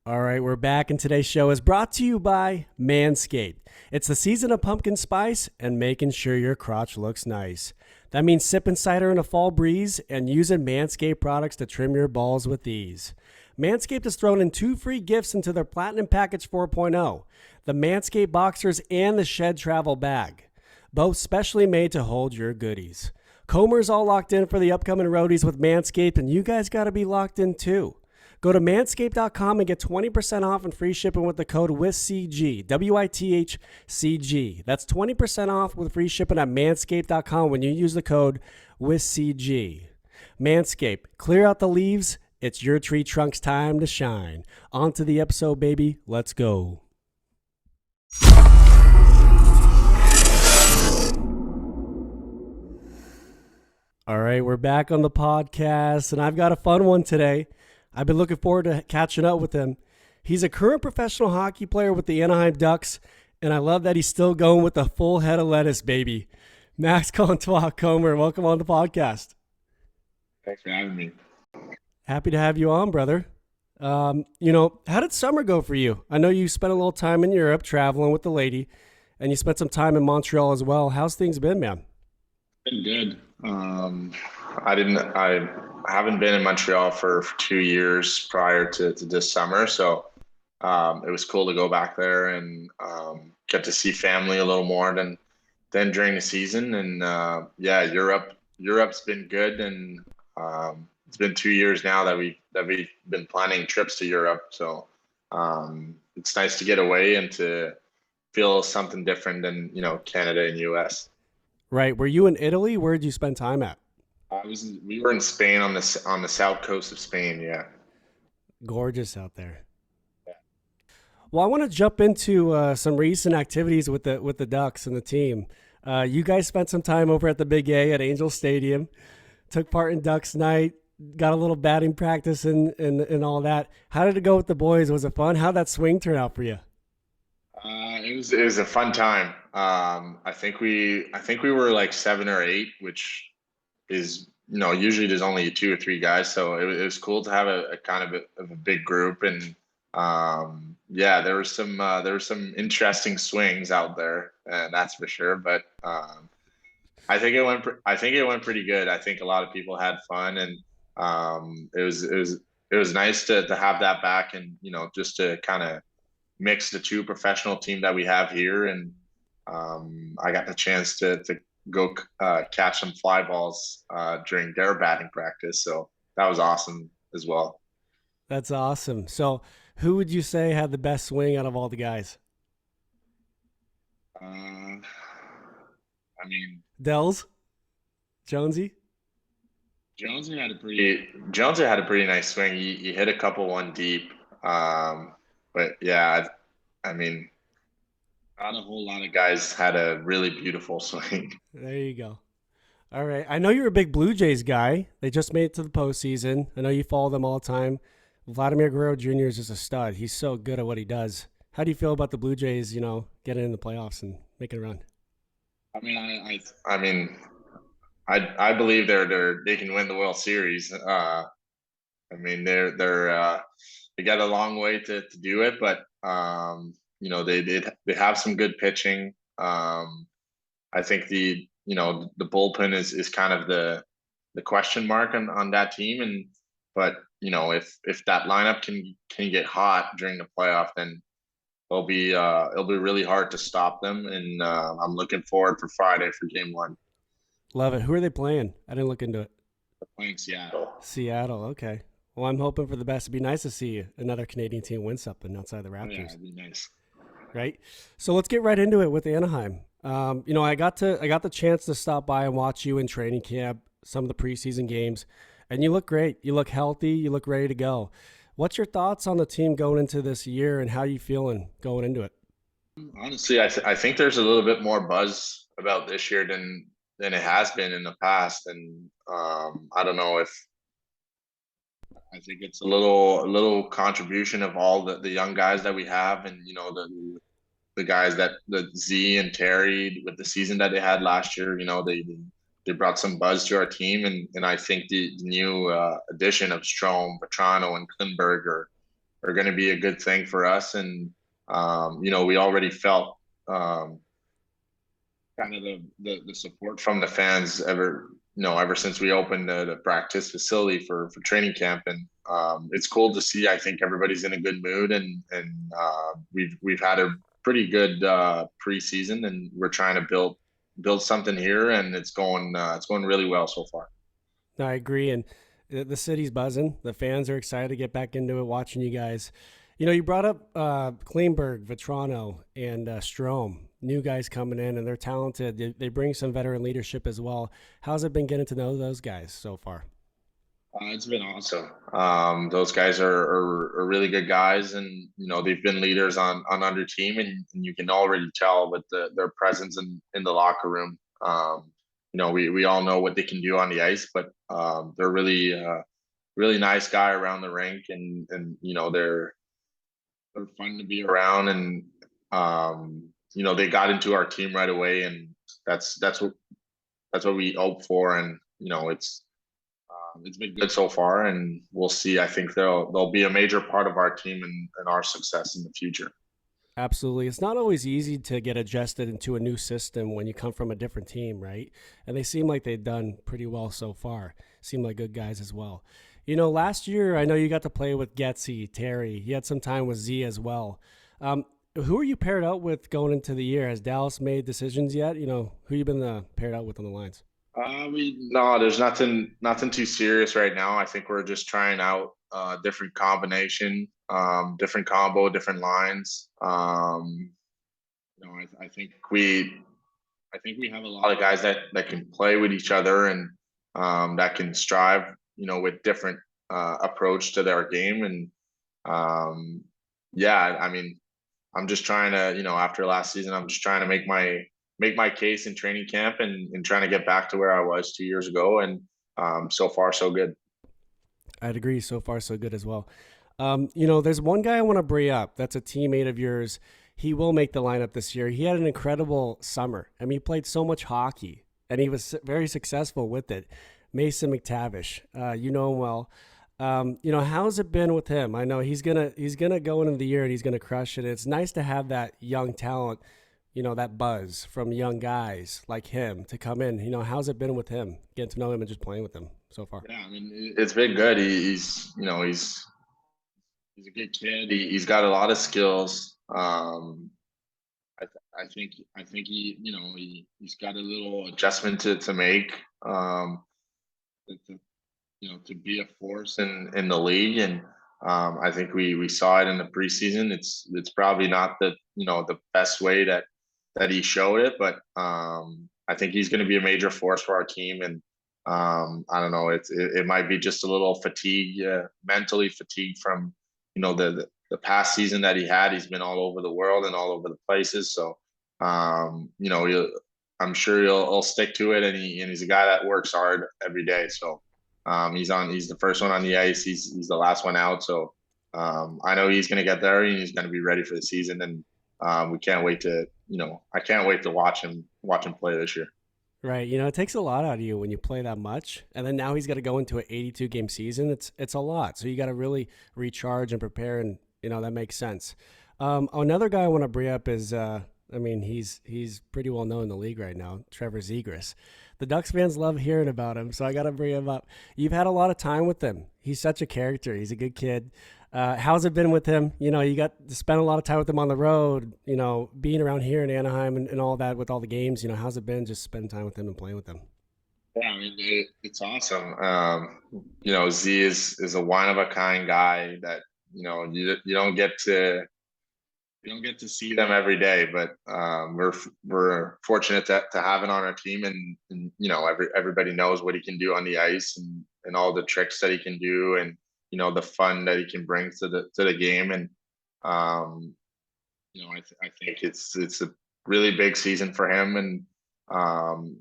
All right, we're back, and today's show is brought to you by Manscaped. It's the season of pumpkin spice and making sure your crotch looks nice. That means sipping cider in a fall breeze and using Manscaped products to trim your balls with ease. Manscaped has thrown in 2 free gifts into their Platinum Package 4.0, the Manscaped Boxers and the Shed Travel Bag, both specially made to hold your goodies. Comer's all locked in for the upcoming roadies with Manscaped, and you guys got to be locked in too. Go to manscaped.com and get 20% off and free shipping with the code WITHCG, WITHCG. That's 20% off with free shipping at manscaped.com when you use the code WITHCG. Manscaped, clear out the leaves. It's your tree trunk's time to shine. On to the episode, baby. Let's go. All right, we're back on the podcast, and I've got a fun one today. I've been looking forward to catching up with him. He's a current professional hockey player with the Anaheim Ducks, and I love that he's still going with a full head of lettuce, baby. Max Comtois, Comer, welcome on the podcast. Thanks for having me. Happy to have you on, brother. How did summer go for you? I know you spent a little time in Europe traveling with the lady, and you spent some time in Montreal as well. How's things been, man? Been good. I haven't been in Montreal for 2 years prior to this summer, so it was cool to go back there and get to see family a little more than during the season. And Europe's been good, and it's been 2 years now that we've been planning trips to Europe. So it's nice to get away and to feel something different than Canada and US. Right. Were you in Italy? Where did you spend time at? We were in Spain on the south coast of Spain. Yeah. Gorgeous out there. Well, I want to jump into some recent activities with the Ducks and the team. You guys spent some time over at the Big A at Angel Stadium, took part in Ducks Night, got a little batting practice and all that. How did it go with the boys? Was it fun? How'd that swing turn out for you? It was a fun time. I think we were like 7 or 8, which is usually there's only 2 or 3 guys, so it was cool to have a kind of a big group. And there were some interesting swings out there, that's for sure. But I think it went pretty good. I think a lot of people had fun, and it was nice to have that back, and just to kind of mix the two professional team that we have here. And I got the chance to go catch some fly balls during their batting practice, so that was awesome as well. That's awesome. So, who would you say had the best swing out of all the guys? Uh, I mean, Dells, Jonesy. Jonesy had a pretty nice swing. He hit a couple one deep, but yeah, I mean, not a whole lot of guys had a really beautiful swing. There you go. All right. I know you're a big Blue Jays guy. They just made it to the postseason. I know you follow them all the time. Vladimir Guerrero Jr. is just a stud. He's so good at what he does. How do you feel about the Blue Jays, getting in the playoffs and making a run? I mean, I believe they can win the World Series. I mean, they got a long way to do it, but they have some good pitching. I think the bullpen is kind of the question mark on that team. And but if that lineup can get hot during the playoff, then it'll be really hard to stop them. And I'm looking forward for Friday for Game 1. Love it. Who are they playing? I didn't look into it. They're playing Seattle. Seattle. Okay. Well, I'm hoping for the best. It'd be nice to see another Canadian team win something outside the Oh, yeah, Raptors, it'd be nice. right? So let's get right into it with Anaheim. I got the chance to stop by and watch you in training camp, some of the preseason games, and you look great. You look healthy. You look ready to go. What's your thoughts on the team going into this year, and how you feeling going into it? Honestly, I think there's a little bit more buzz about this year than it has been in the past. And I don't know if I think it's a little contribution of all the young guys that we have, and the guys that the Z and Terry with the season that they had last year. They brought some buzz to our team, and I think the new addition of Strom, Petrano, and Klinberg are are going to be a good thing for us. And we already felt um, kind of the support from the fans ever since we opened the practice facility for training camp. And it's cool to see. I think everybody's in a good mood, and we've had a pretty good preseason, and we're trying to build something here, and it's going really well so far. No, I agree, and the city's buzzing. The fans are excited to get back into it, watching you guys. You know, you brought up Kleinberg, Vetrano, and Strom, new guys coming in, and they're talented. They bring some veteran leadership as well. How's it been getting to know those guys so far? It's been awesome. Those guys are really good guys, and they've been leaders on under team, and you can already tell with their presence in the locker room. We all know what they can do on the ice, but they're really nice guy around the rink, and they're fun to be around, and they got into our team right away, and that's what we hope for, and it's been good so far, and we'll see. I think they'll be a major part of our team and our success in the future. Absolutely. It's not always easy to get adjusted into a new system when you come from a different team, right? And they seem like they've done pretty well so far. Seem like good guys as well. You know, last year, I know you got to play with Getsy, Terry. You had some time with Z as well. Who are you paired out with going into the year? Has Dallas made decisions yet? You know, who you been paired out with on the lines? We no, there's nothing too serious right now. I think we're just trying out different combination, different combo, different lines. I think we have a lot of guys that can play with each other, and that can strive, with different approach to their game. And yeah, I mean, I'm just trying to, after last season, I'm just trying to make my case in training camp, and trying to get back to where I was 2 years ago. And so far, so good. I'd agree. So far, so good as well. You know, there's one guy I want to bring up that's a teammate of yours. He will make the lineup this year. He had an incredible summer. I mean, he played so much hockey, and he was very successful with it. Mason McTavish, you know him well. You know, how's it been with him? I know he's gonna go into the year and he's gonna crush it. It's nice to have that young talent, you know, that buzz from young guys like him to come in. You know, how's it been with him? Getting to know him and just playing with him so far. Yeah, I mean, it's been good. He's a good kid. He's got a lot of skills. I think he's got a little adjustment to make. To be a force in the league, and I think we saw it in the preseason. It's probably not the best way that he showed it, but I think he's going to be a major force for our team. And I don't know, it might be just a little fatigue, mentally fatigued from the past season that he had. He's been all over the world and all over the places, so I'm sure he'll stick to it, and he's a guy that works hard every day. So he's the first one on the ice. He's the last one out. So I know he's going to get there, and he's going to be ready for the season. And we can't wait to I can't wait to watch him play this year. Right. You know, it takes a lot out of you when you play that much. And then now he's got to go into an 82 game season. It's a lot. So you got to really recharge and prepare. And, you know, that makes sense. Another guy I want to bring up is, I mean, he's pretty well known in the league right now, Trevor Zegras. The Ducks fans love hearing about him. So I got to bring him up. You've had a lot of time with him. He's such a character. He's a good kid. How's it been with him? You know, you got to spend a lot of time with him on the road, you know, being around here in Anaheim and all that with all the games. You know, how's it been just spending time with him and playing with him? Yeah, I mean, it's awesome. Z is a one of a kind guy that you don't get to see them every day, but we're fortunate to have it on our team, and everybody knows what he can do on the ice, and all the tricks that he can do, and the fun that he can bring to the game. And um, I think it's a really big season for him, and um,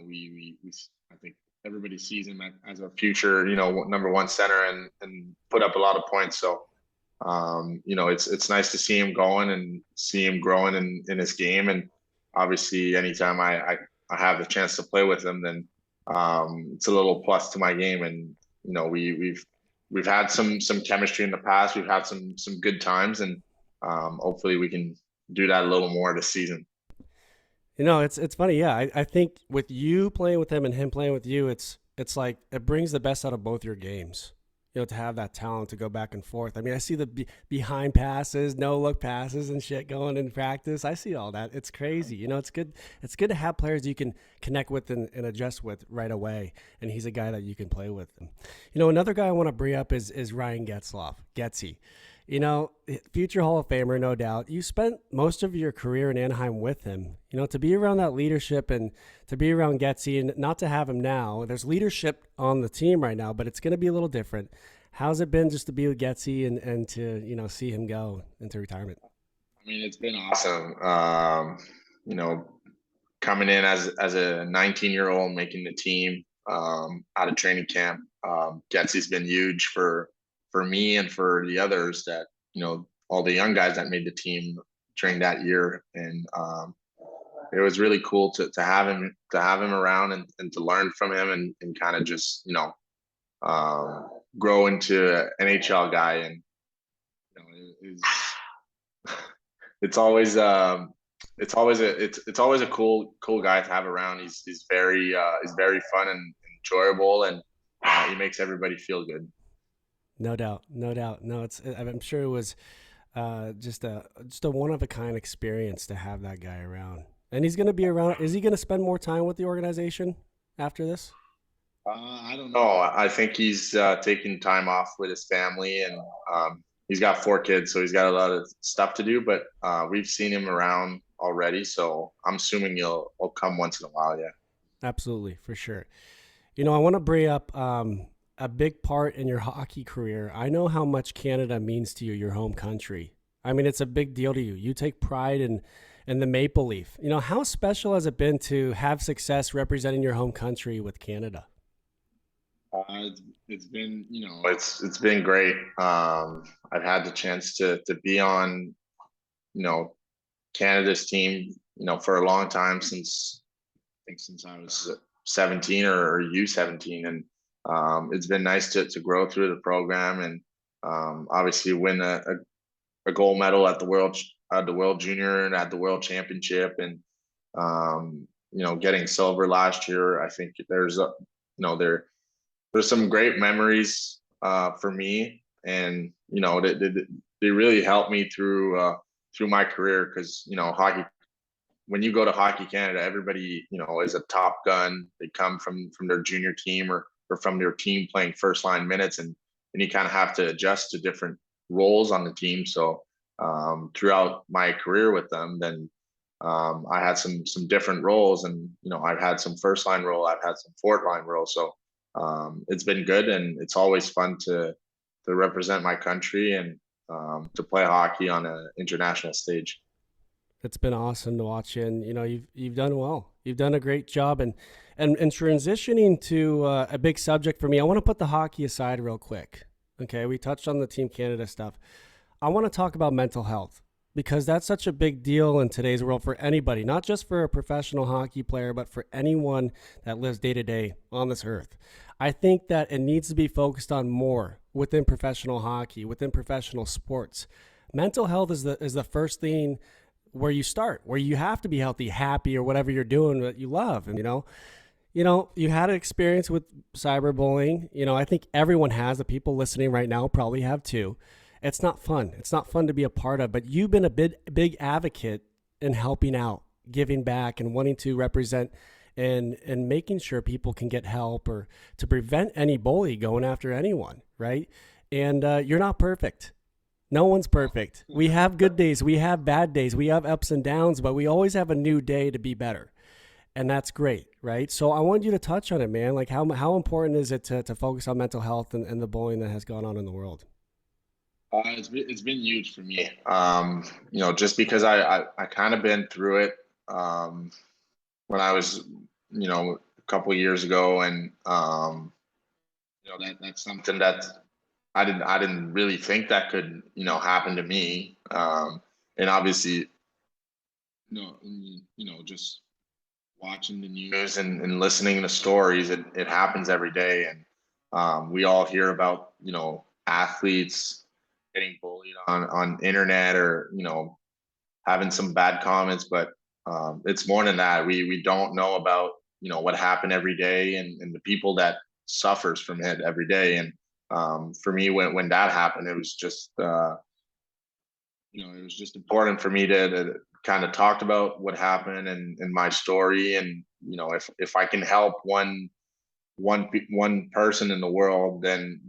we I think everybody sees him as a future number one center, and put up a lot of points. So it's nice to see him going and see him growing in his game. And obviously, anytime I have the chance to play with him, then it's a little plus to my game. And we've we've had some chemistry in the past. We've had some good times, and hopefully we can do that a little more this season. It's funny. Yeah, I think with you playing with him and him playing with you, it's like it brings the best out of both your games. To have that talent to go back and forth. I mean, I see the behind passes, no look passes, and shit going in practice. I see all that. It's crazy. It's good. It's good to have players you can connect with and adjust with right away. And he's a guy that you can play with. Another guy I want to bring up is Ryan Getzloff, Getzy. Future Hall of Famer, no doubt. You spent most of your career in Anaheim with him. To be around that leadership and to be around Getzy and not to have him now, there's leadership on the team right now, but it's going to be a little different. How's it been just to be with Getzy and to, see him go into retirement? I mean, it's been awesome. You know, coming in as a 19-year-old, making the team out of training camp. Getsy's been huge for me and for the others that all the young guys that made the team during that year, and it was really cool to have him around and to learn from him and kind of just grow into an NHL guy, and it's always it's always a cool guy to have around. He's very fun and enjoyable, and he makes everybody feel good. No doubt, no doubt. No, I'm sure it was just a one of a kind experience to have that guy around. And he's going to be around. Is he going to spend more time with the organization after this? I don't know. I think he's taking time off with his family, and he's got 4 kids, so he's got a lot of stuff to do. But we've seen him around already, so I'm assuming he'll come once in a while. Yeah. Absolutely, for sure. I want to bring up a big part in your hockey career. I know how much Canada means to you, your home country. I mean, it's a big deal to you. You take pride in the Maple Leaf. How special has it been to have success representing your home country with Canada? It's been it's been great. I've had the chance to be on you know Canada's team for a long time, since I think since I was 17 or U17, and it's been nice to grow through the program, and obviously win a gold medal at the World Junior and at the World Championship, and getting silver last year. I think there's some great memories for me, and they really helped me through my career, because hockey, when you go to Hockey Canada, everybody is a top gun. They come from their junior team, or from their team playing first line minutes, and you kind of have to adjust to different roles on the team. So throughout my career with them, then I had some different roles, and I've had some first line role, I've had some fourth line role. So it's been good, and it's always fun to represent my country, and to play hockey on an international stage. It's been awesome to watch you, and you've done well. You've done a great job, and transitioning to a big subject for me. I want to put the hockey aside real quick. Okay, we touched on the Team Canada stuff. I want to talk about mental health because that's such a big deal in today's world for anybody, not just for a professional hockey player, but for anyone that lives day to day on this earth. I think that it needs to be focused on more within professional hockey, within professional sports. Mental health is the first thing where you start, where you have to be healthy, happy, or whatever you're doing that you love. And you had an experience with cyberbullying. I think everyone has. The people listening right now probably have too. It's not fun. It's not fun to be a part of. But you've been a big advocate in helping out, giving back, and wanting to represent and making sure people can get help or to prevent any bully going after anyone, right? And you're not perfect. No one's perfect. We have good days, we have bad days, we have ups and downs, but we always have a new day to be better. And that's great, right? So I want you to touch on it, man. Like how important is it to focus on mental health and the bullying that has gone on in the world? It's been huge for me. Just because I kind of been through it when I was a couple of years ago, and that's something that I didn't really think that could happen to me. And obviously, just watching the news and listening to stories, it happens every day, and We all hear about, athletes getting bullied on internet, or, having some bad comments, but it's more than that. We don't know about, what happened every day, and the people that suffers from it every day. And for me, when that happened, it was just, it was just important for me to kind of talk about what happened, and my story. And, if I can help one person in the world, then,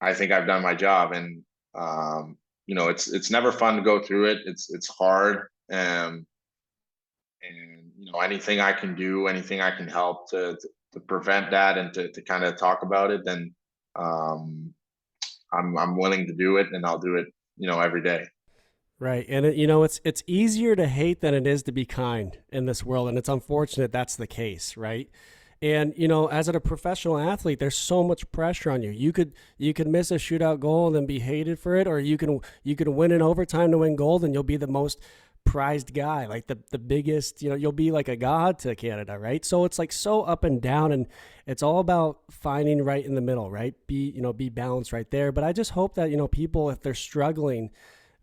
I think I've done my job. And it's never fun to go through it. It's hard. And, anything I can do, anything I can help to prevent that, and to kind of talk about it, then um, I'm willing to do it, and I'll do it, every day. Right. And it's easier to hate than it is to be kind in this world, and it's unfortunate that's the case, right? And as a professional athlete, there's so much pressure on you. You could miss a shootout goal and then be hated for it, or you can win in overtime to win gold, and you'll be the most prized guy, like the biggest. You'll be like a god to Canada, right? So it's like so up and down, and it's all about finding right in the middle, right? Be balanced right there. But I just hope that people, if they're struggling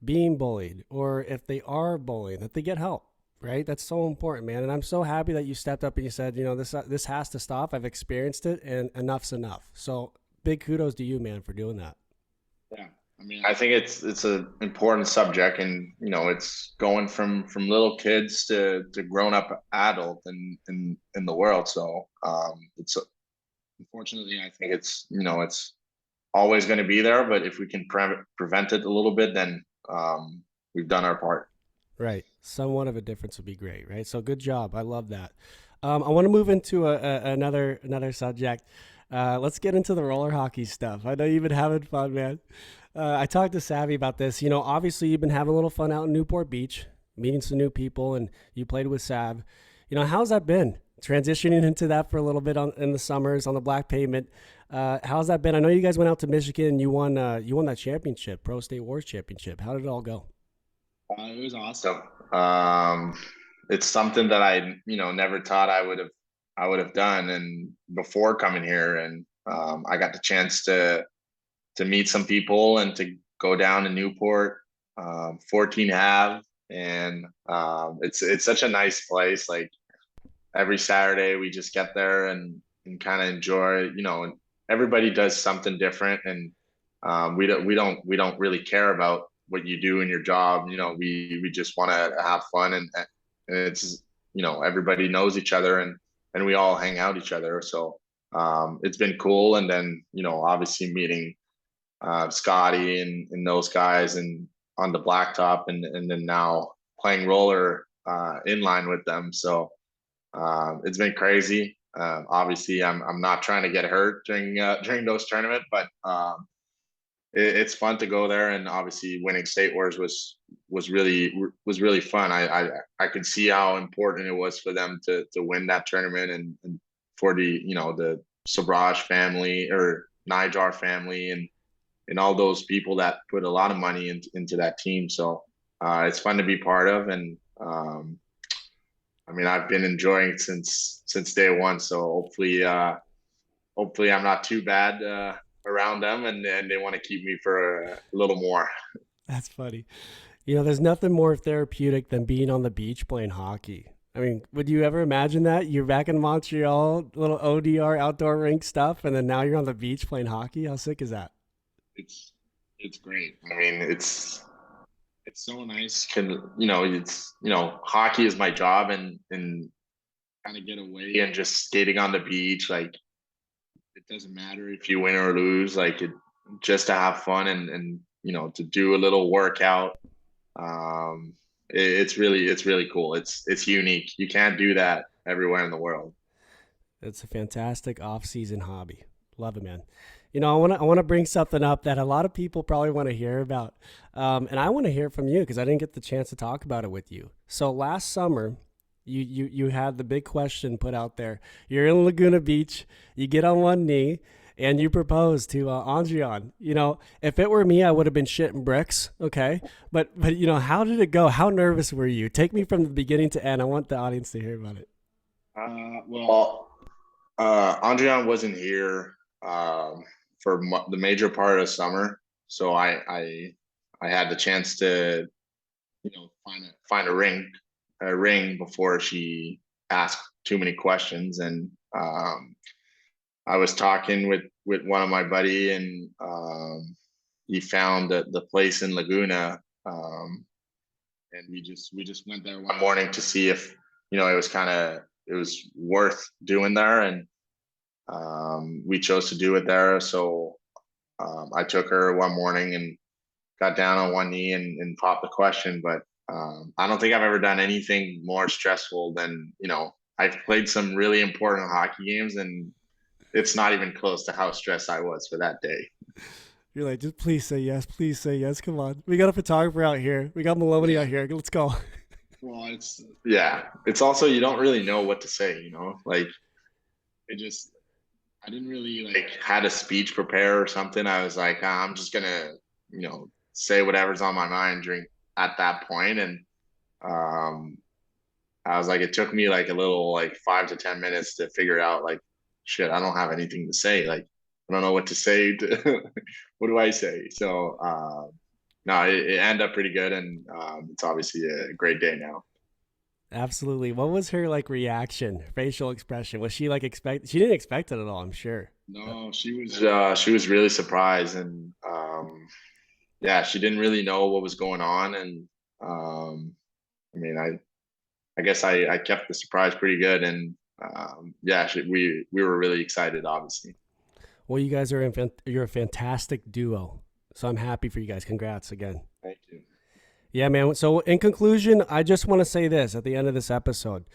being bullied, or if they are bullied, that they get help, right? That's so important, man. And I'm so happy that you stepped up and you said, this has to stop. I've experienced it, and enough's enough. So big kudos to you, man, for doing that. Yeah. I mean, I think it's an important subject, and, it's going from little kids to grown up adult in the world. So it's unfortunately, I think it's always going to be there. But if we can prevent it a little bit, then we've done our part. Right. Somewhat of a difference would be great, right? So good job. I love that. I want to move into another subject. Let's get into the roller hockey stuff. I know you've been having fun, man. I talked to Savvy about this. Obviously you've been having a little fun out in Newport Beach, meeting some new people, and you played with Sav. How's that been? Transitioning into that for a little bit in the summers on the black pavement. How's that been? I know you guys went out to Michigan. You won. You won that championship, Pro State Wars championship. How did it all go? It was awesome. It's something that I, never thought I would have done, and before coming here. And I got the chance to meet some people, and to go down to Newport, 14 Ave, and it's such a nice place. Like, every Saturday we just get there, and kind of enjoy. And everybody does something different, and we don't really care about what you do in your job. We just want to have fun, and it's, everybody knows each other, and we all hang out each other. So it's been cool. And then, obviously meeting Scotty and those guys, and on the blacktop, and then now playing roller inline with them. So it's been crazy. Obviously, I'm not trying to get hurt during those tournaments, but it's fun to go there. And obviously, winning State Wars was really fun. I could see how important it was for them to win that tournament, and for the Sabraj family, or Nijar family, and all those people that put a lot of money into that team. So it's fun to be part of. And I mean, I've been enjoying it since day one. So hopefully I'm not too bad around them, and they want to keep me for a little more. That's funny. There's nothing more therapeutic than being on the beach playing hockey. I mean, would you ever imagine that? You're back in Montreal, little ODR outdoor rink stuff, and then now you're on the beach playing hockey. How sick is that? It's great. I mean, it's so nice. Hockey is my job, and kind of get away and just skating on the beach. Like, it doesn't matter if you win or lose. Like, just to have fun, and to do a little workout. It's really cool. It's unique. You can't do that everywhere in the world. It's a fantastic off-season hobby. Love it, man. I want to bring something up that a lot of people probably want to hear about, and I want to hear from you because I didn't get the chance to talk about it with you. So last summer, you had the big question put out there. You're in Laguna Beach. You get on one knee and you propose to Andrian. If it were me, I would have been shitting bricks. Okay, but how did it go? How nervous were you? Take me from the beginning to end. I want the audience to hear about it. Well, Andrian wasn't here um, for the major part of summer. So I had the chance to, find a ring before she asked too many questions. And I was talking with one of my buddy, and he found the place in Laguna, and we just went there one morning to see if it was worth doing there, and we chose to do it there. So I took her one morning and got down on one knee and popped the question. But I don't think I've ever done anything more stressful than, I've played some really important hockey games, and it's not even close to how stressed I was for that day. You're like, just please say yes. Please say yes. Come on. We got a photographer out here. We got Maloney out Yeah. here. Let's go. Well, it's also, you don't really know what to say, like it just, I didn't really like had a speech prepare or something. I was like, I'm just gonna, say whatever's on my mind during at that point. And um, I was like, it took me like a little like 5 to 10 minutes to figure out like, shit, I don't have anything to say. Like, I don't know what to say. What do I say? So, no, it ended up pretty good, and it's obviously a great day now. Absolutely. What was her like reaction, facial expression? Was she like expect? She didn't expect it at all. I'm sure. No, she was really surprised, and yeah, she didn't really know what was going on. And I mean, I guess I kept the surprise pretty good. And yeah, we were really excited, obviously. Well, you guys are you're a fantastic duo. So I'm happy for you guys. Congrats again. Thank you. Yeah, man. So in conclusion, I just want to say this at the end of this episode.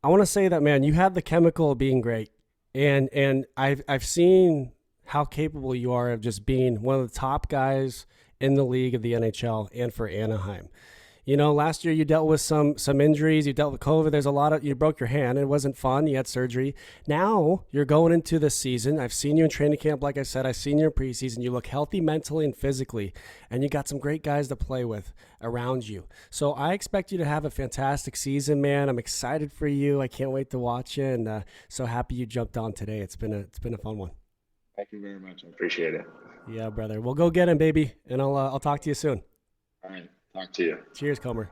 I want to say that, man, you have the chemical of being great, and I've seen how capable you are of just being one of the top guys in the league of the NHL and for Anaheim. Last year you dealt with some injuries. You dealt with COVID. There's a lot of you broke your hand. It wasn't fun. You had surgery. Now you're going into this season. I've seen you in training camp. Like I said, I've seen you in preseason. You look healthy mentally and physically, and you got some great guys to play with around you. So I expect you to have a fantastic season, man. I'm excited for you. I can't wait to watch you, and so happy you jumped on today. It's been a fun one. Thank you very much. I appreciate it. Yeah, brother. We'll go get him, baby, and I'll talk to you soon. All right. Talk to you. Cheers, Comer.